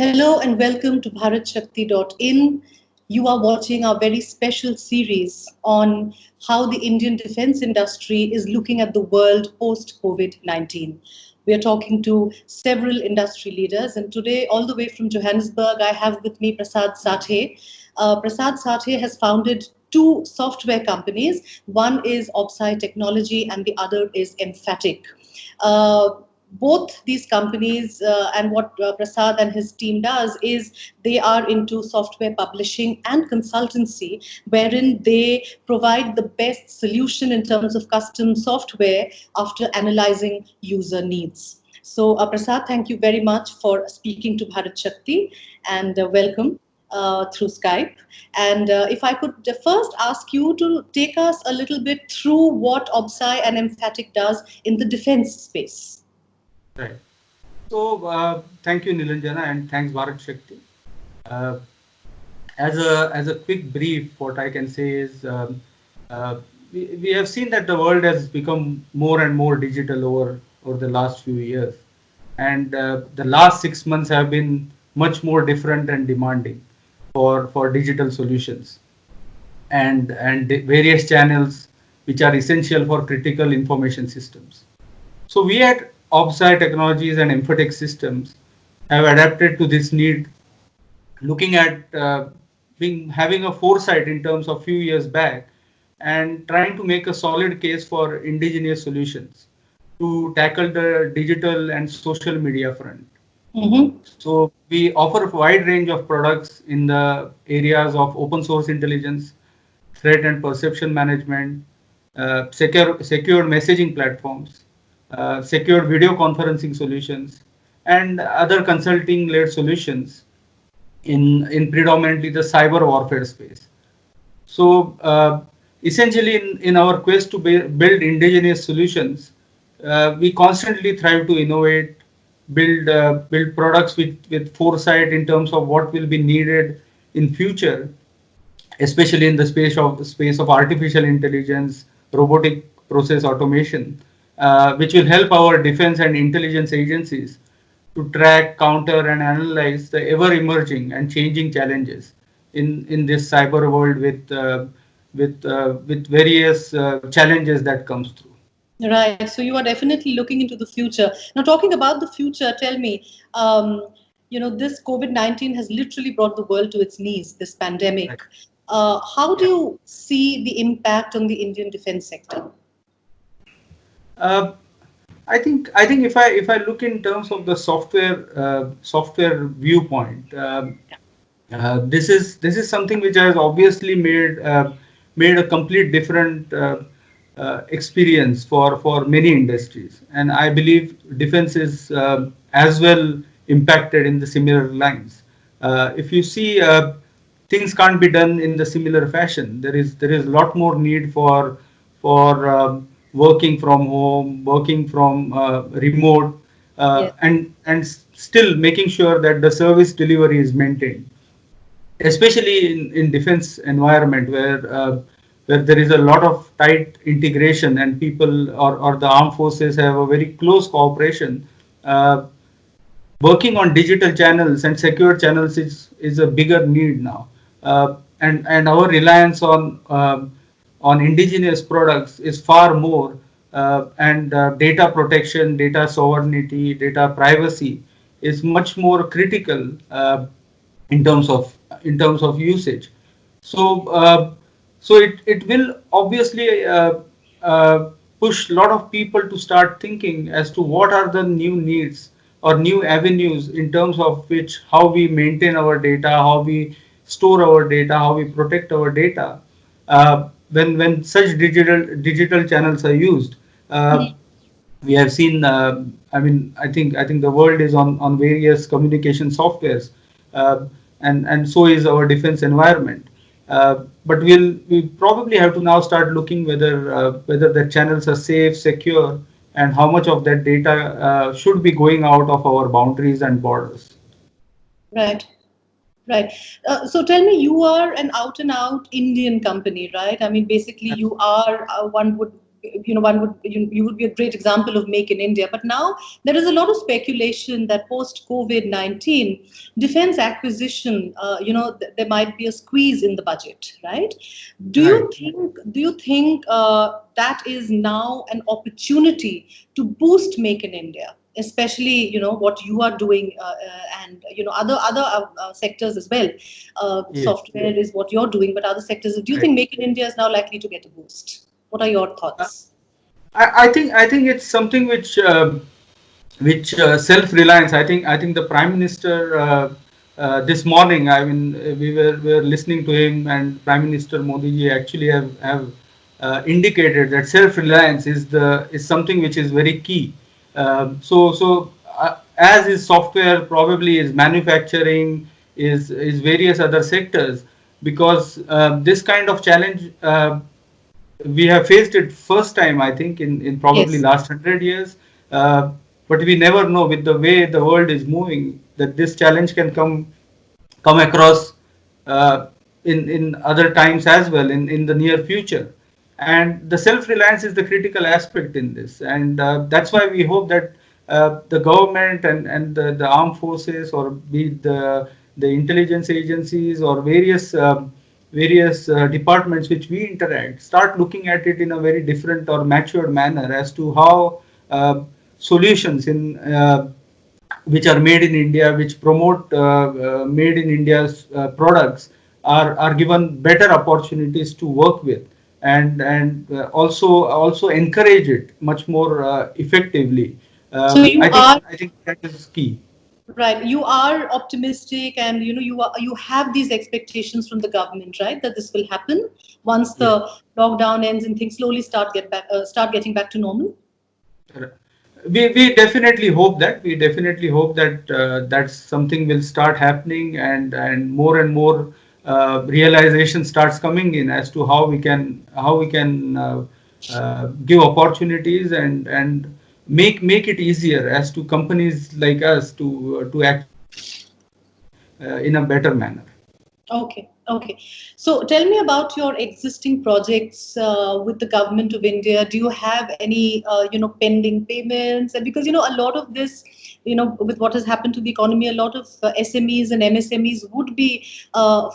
Hello and welcome to BharatShakti.in. You are watching our very special series on how the Indian defense industry is looking at the world post COVID 19. We are talking to several industry leaders, and today, all the way from Johannesburg, I have with me Prasad Sathe. Prasad Sathe has founded two software companies. One is Opsai Technology, and the other is Emphatic. Uh, both these companies and what Prasad and his team does is they are into software publishing and consultancy, wherein they provide the best solution in terms of custom software after analyzing user needs. So, Prasad, thank you very much for speaking to Bharat Shakti and welcome through Skype. And if I could first ask you to take us a little bit through what OBSI and Emphatic does in the defense space. Right. So, thank you, Nilanjana, and thanks, Bharat Shakti. Uh, as a quick brief, what I can say is we have seen that the world has become more and more digital over the last few years, and the last 6 months have been much more different and demanding for digital solutions and the various channels which are essential for critical information systems. So we at Opsai Technologies and Emphatic Systems have adapted to this need, looking at having a foresight in terms of few years back and trying to make a solid case for indigenous solutions to tackle the digital and social media front. Mm-hmm. So we offer a wide range of products in the areas of open source intelligence, threat and perception management, secure messaging platforms, secure video conferencing solutions, and other consulting-led solutions in predominantly the cyber warfare space. So essentially, in our quest to build indigenous solutions, we constantly thrive to innovate, build products with foresight in terms of what will be needed in future, especially in the space of artificial intelligence, robotic process automation, which will help our defense and intelligence agencies to track, counter, and analyze the ever-emerging and changing challenges in this cyber world with various challenges that comes through. Right. So you are definitely looking into the future. Now, talking about the future, tell me, this COVID 19 has literally brought the world to its knees, this Right. pandemic. How do Yeah. you see the impact on the Indian defense sector? Uh, I think if I look in terms of the software viewpoint, this is something which has obviously made a complete different experience for many industries, and I believe defense is as well impacted in the similar lines. If you see, things can't be done in the similar fashion. There is a lot more need for working from home, working from remote, Yes. and still making sure that the service delivery is maintained, especially in defense environment where there is a lot of tight integration and people or the armed forces have a very close cooperation. Uh, Working on digital channels and secure channels is a bigger need now, and our reliance on indigenous products is far more, and data protection, data sovereignty, data privacy is much more critical in terms of usage. So it will obviously push a lot of people to start thinking as to what are the new needs or new avenues in terms of which how we maintain our data, how we store our data, how we protect our data. When such digital channels are used, we have seen. I think the world is on various communication softwares, uh, and so is our defense environment. But we probably have to now start looking whether the channels are safe, secure, and how much of that data should be going out of our boundaries and borders. Right. Right. So tell me, you are an out and out Indian company, right? I mean, basically, you are one would one would you would be a great example of Make in India. But now there is a lot of speculation that post COVID-19 defense acquisition, there might be a squeeze in the budget, right? Right. Do you think that is now an opportunity to boost Make in India? Especially, what you are doing, and other sectors as well. Yes. Software is what you're doing, but other sectors. Do you Right. think Make in India is now likely to get a boost? What are your Uh, thoughts? I think it's something which self-reliance. I think the Prime Minister this morning. I mean, we were listening to him, and Prime Minister Modi ji actually have indicated that self-reliance is something which is very key. As is software, probably is manufacturing, is various other sectors, because this kind of challenge. We have faced it first time, I think, in probably Yes. last 100 years. Uh, but we never know, with the way the world is moving, that this challenge can come across uh, in other times as well, in the near future. And the self-reliance is the critical aspect in this, and that's why we hope that the government and the armed forces, or be it the intelligence agencies, or various departments which we interact, start looking at it in a very different or matured manner as to how solutions in which are made in India, which promote made in India's products, are given better opportunities to work with, and also encourage it much more effectively. So you are I think that is key. right. You are optimistic, and you have these expectations from the government, right? That this will happen once Yes. the lockdown ends and things slowly start getting back to normal. We definitely hope that, that's something will start happening, and more realization starts coming in as to how we can give opportunities, and make it easier as to companies like us to actually in a better manner. Okay, okay. So tell me about your existing projects with the government of India. Do you have any, pending payments? And because, a lot of this, with what has happened to the economy, a lot of SMEs and MSMEs would be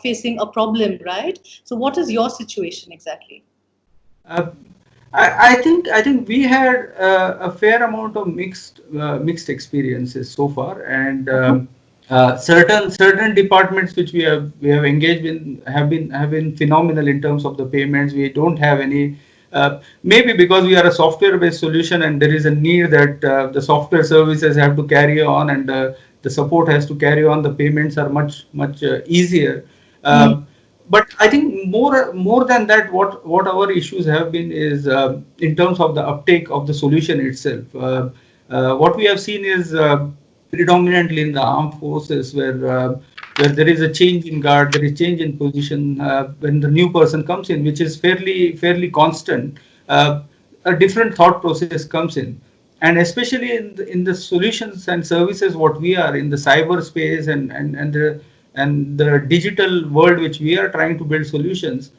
facing a problem, right? So what is your situation exactly? Uh, I think we had a fair amount of mixed experiences so far, and Uh-huh. certain departments which we have engaged in have been phenomenal in terms of the payments. We don't have any. Maybe because we are a software-based solution, and there is a need that the software services have to carry on, and the support has to carry on. The payments are much easier. Mm. But I think more than that, what our issues have been is in terms of the uptake of the solution itself. What we have seen is predominantly in the armed forces, where there is a change in guard, there is change in position when the new person comes in, which is fairly constant. A different thought process comes in, and especially in the solutions and services what we are in the cyberspace, and the digital world which we are trying to build solutions.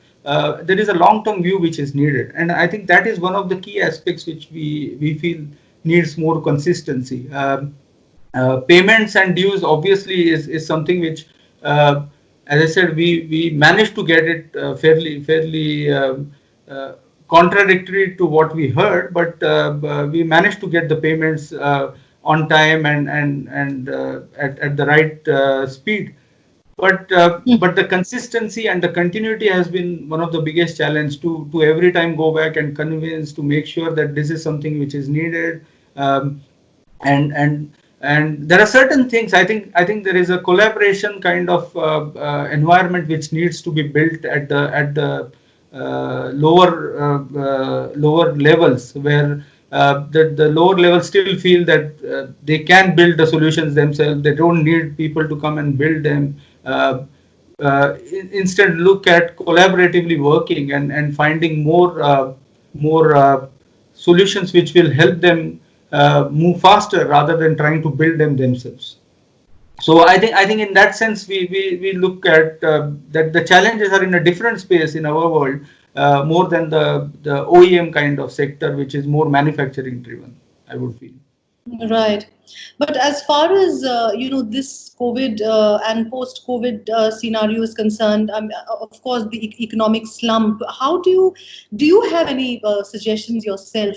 There is a long term view which is needed, and I think that is one of the key aspects which we feel needs more consistency. Payments and dues obviously is something which, as I said, we managed to get it fairly uh, contradictory to what we heard, but we managed to get the payments on time, and at the right speed. But the consistency and the continuity has been one of the biggest challenge, to every time go back and convince, to make sure that this is something which is needed. um, and there are certain things. I think there is a collaboration kind of environment which needs to be built at the lower levels, where the lower levels still feel that they can build the solutions themselves. They don't need people to come and build them. Uh, Instead, look at collaboratively working, and finding more solutions which will help them move faster, rather than trying to build them themselves. So I think in that sense, we look at that the challenges are in a different space in our world. more than the OEM kind of sector, which is more manufacturing driven, I would feel. Right. But as far as this COVID and post-COVID scenario is concerned, of course, the economic slump. How do you have any suggestions yourself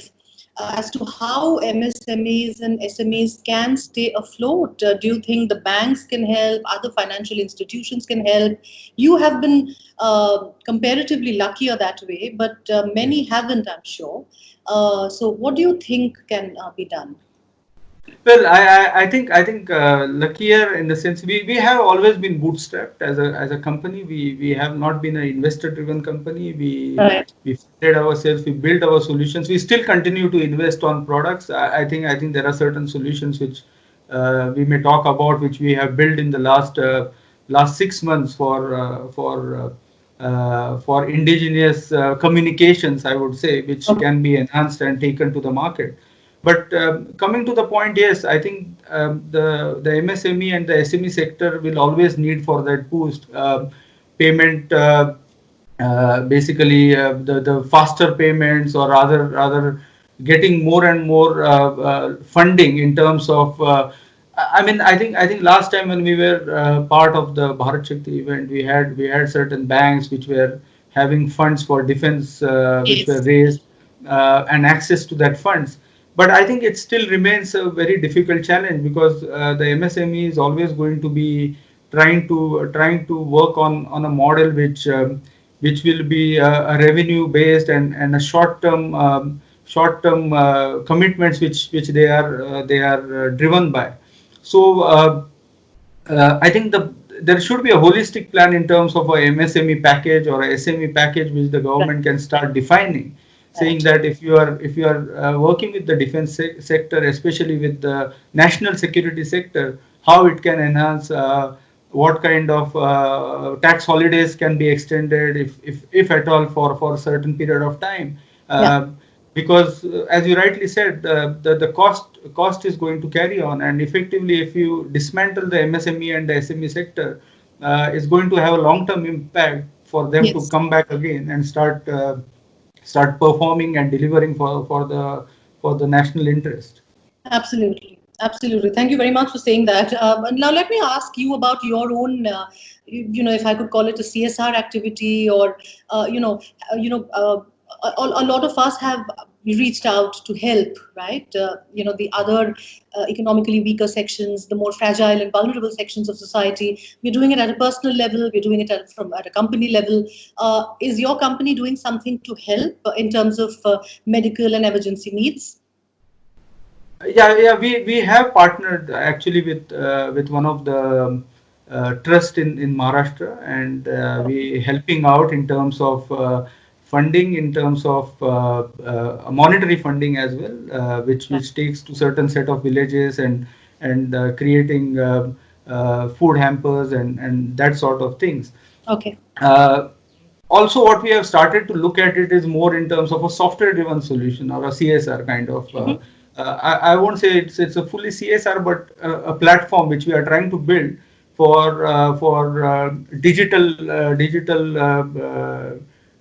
as to how MSMEs and SMEs can stay afloat? Do you think the banks can help? Other financial institutions can help? You have been comparatively luckier that way, but many haven't, I'm sure. So, what do you think can be done? Well, I think luckier in the sense we have always been bootstrapped as a company. We have not been an investor driven company. Right. We funded ourselves. We built our solutions. We still continue to invest on products. I think there are certain solutions which we may talk about, which we have built in the last 6 months for indigenous communications, I would say, which Okay. can be enhanced and taken to the market. But coming to the point, yes, I think the MSME and the SME sector will always need for that boost payment. Basically, the faster payments, or rather getting more and more funding in terms of. I mean, I think last time when we were part of the Bharat Shakti event, we had certain banks which were having funds for defense, which were Yes. raised, and access to that funds. But I think it still remains a very difficult challenge, because the MSME is always going to be trying to work on a model which will be a revenue based, and a short term commitments which they are driven by. So I think there should be a holistic plan in terms of a MSME package or a SME package, which the Right. government can start defining, saying Right. that if you are working with the defense sector, especially with the national security sector, how it can enhance, what kind of tax holidays can be extended, if at all, for a certain period of time. Yeah. Uh, because as you rightly said, the cost is going to carry on, and effectively, if you dismantle the MSME and the SME sector, it's going to have a long term impact for them to Yes. come back again and start performing and delivering for the national interest. Absolutely. Absolutely. Thank you very much for saying that. And now, let me ask you about your own, if I could call it a CSR activity, or, uh, you know, a lot of us have reached out to help, right? The other economically weaker sections, the more fragile and vulnerable sections of society. We're doing it at a personal level. We're doing it at a company level. Is your company doing something to help in terms of medical and emergency needs? Yeah, we have partnered actually with one of the trust in Maharashtra, and we helping out in terms of funding, in terms of monetary funding as well, which takes to certain set of villages, and creating food hampers, and that sort of things. Okay. Uh, Also, what we have started to look at it is more in terms of a software driven solution, or a CSR kind of. I won't say it's a fully CSR, but a platform which we are trying to build for digital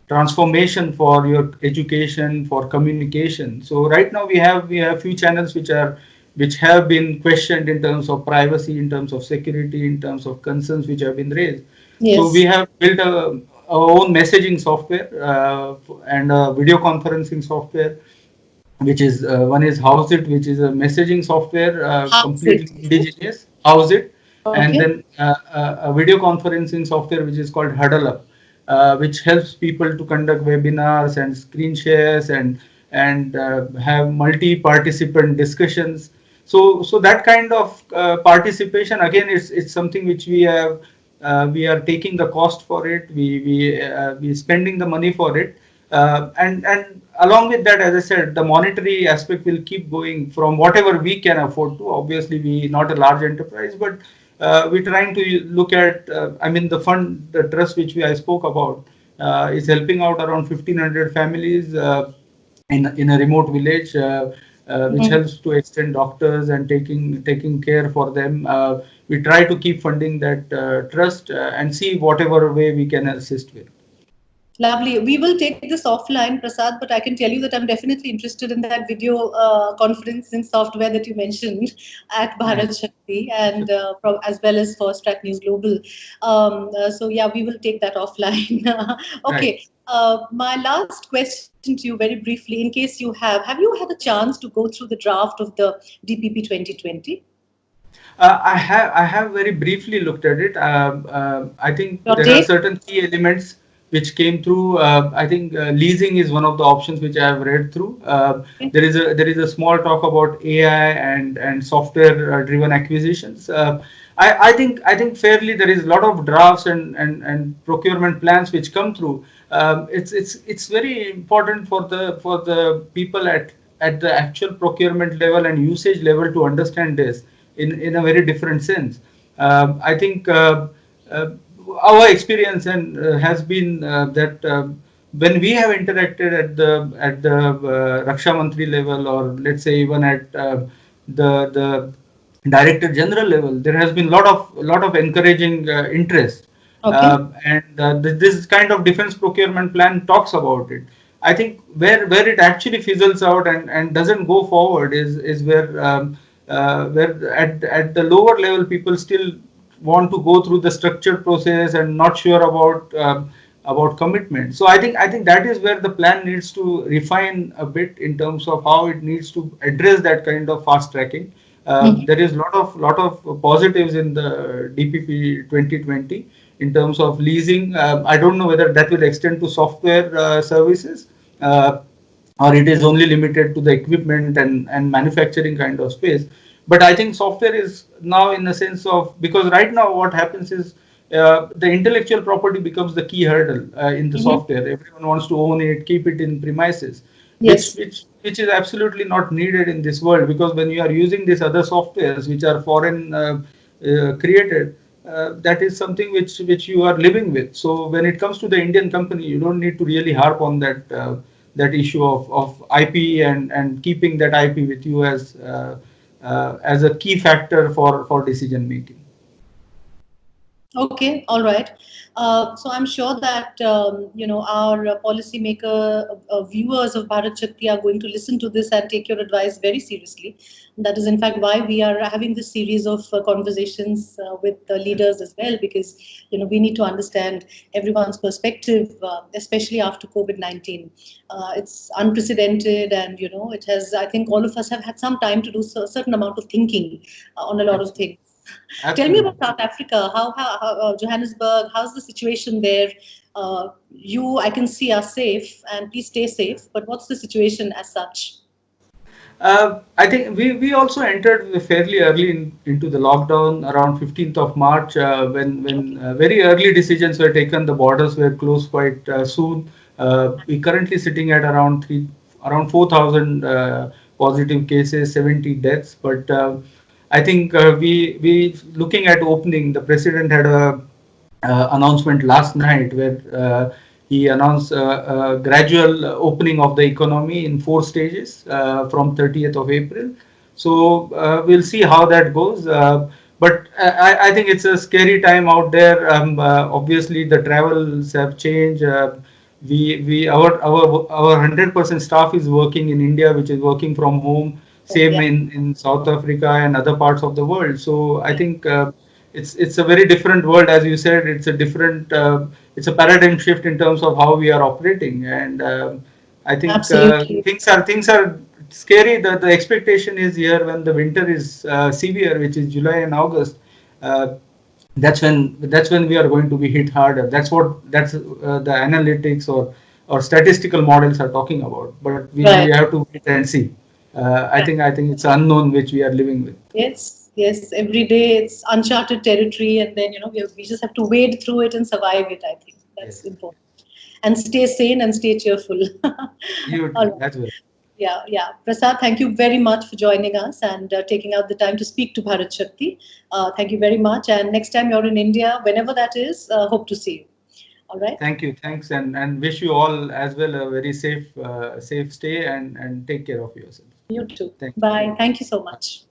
transformation for your education, for communication. So right now we have few channels which have been questioned in terms of privacy, in terms of security, in terms of concerns which have been raised. So we Yes. have built our own messaging software, and a video conferencing software, which is one is Houseit, which is a messaging software, How's completely it? indigenous, Houseit, and Okay. then a video conferencing software which is called Huddle Up, which helps people to conduct webinars and screen shares, and have multi-participant discussions. So that kind of participation, again, it's something which we are taking the cost for it. We spending the money for it, and along with that, as I said, the monetary aspect will keep going from whatever we can afford to. Obviously, we not a large enterprise, but we're trying to look at. I mean, the trust which I spoke about is helping out around 1,500 families in a remote village, which Mhm. helps to extend doctors and taking care for them. We try to keep funding that trust, and see whatever way we can assist with. Lovely. We will take this offline, Prasad, but I can tell you that I'm definitely interested in that video conferencing software that you mentioned at Bharat Nice. Shakti, and as well as for Strat News Global. So, yeah, we will take that offline. Right. Okay. My last question to you, very briefly, in case have you had a chance to go through the draft of the DPP 2020? I have very briefly looked at it. I think Your there are take? certain key elements which came through. I think leasing is one of the options which I have read through. There is a small talk about AI and software driven acquisitions. I think fairly there is a lot of drafts and procurement plans which come through. It's very important for the people at the actual procurement level and usage level to understand this in a very different sense. I think uh, our experience and has been that when we have interacted at the Raksha Mantri level, or let's say even at the Director General level, there has been lot of encouraging interest, Okay. and this kind of defense procurement plan talks about it. I think where it actually fizzles out and doesn't go forward is where at the lower level people still want to go through the structured process and not sure about commitment. So I think that is where the plan needs to refine a bit in terms of how it needs to address that kind of fast tracking. Mhm. There is lot of positives in the DPP 2020 in terms of leasing. I don't know whether that will extend to software services, uh, or it is only limited to the equipment and manufacturing kind of space. But I think software is now in the sense of, because right now what happens is the intellectual property becomes the key hurdle in the Mhm. software. Everyone wants to own it, keep it in premises, which Yes. which which is absolutely not needed in this world, because when you are using these other softwares which are foreign created, that is something which you are living with. So when it comes to the Indian company, you don't need to really harp on that issue of IP and keeping that IP with you as a key factor for decision making. Okay, all right. So I'm sure that our policymaker viewers of Bharat Shakti are going to listen to this and take your advice very seriously. That is, in fact, why we are having this series of conversations with the leaders as well, because we need to understand everyone's perspective, especially after COVID-19. It's unprecedented, and it has. I think all of us have had some time to do a certain amount of thinking on a lot of Absolutely. things. Tell me about Absolutely. South Africa. How Johannesburg? How's the situation there? I can see, are safe, and please stay safe. But what's the situation as such? I think we also entered fairly early into the lockdown around 15th of March, when Okay. very early decisions were taken. The borders were closed quite soon. We currently sitting at around 4,000 positive cases, 70 deaths. But I think we looking at opening. The president had a announcement last night where he announced a gradual opening of the economy in 4 stages from 30th of April. So we'll see how that goes. But I think it's a scary time out there. Obviously, the travels have changed. Our 100% staff is working in India, which is working from home. Oh, Same yeah. in South Africa and other parts of the world. So I think it's a very different world, as you said. It's a paradigm shift in terms of how we are operating, and I think Absolutely. things are scary. The expectation is here when the winter is severe, which is July and August. Uh, that's when we are going to be hit harder. That's the analytics or statistical models are talking about. But we Right. have to wait and see. I think it's unknown which we are living with. Yes. Yes. Every day it's uncharted territory, and then we just have to wade through it and survive it. I think that's Yes, important. And stay sane and stay cheerful. you All too. right. That's well. Yeah, yeah. Prasad, thank you very much for joining us and taking out the time to speak to Bharat Shakti. Thank you very much. And next time you're in India, whenever that is, hope to see you. All right. Thank you. Thanks, and wish you all as well a very safe stay, and take care of yourself. You too. Thank you. Bye. Thank you so much.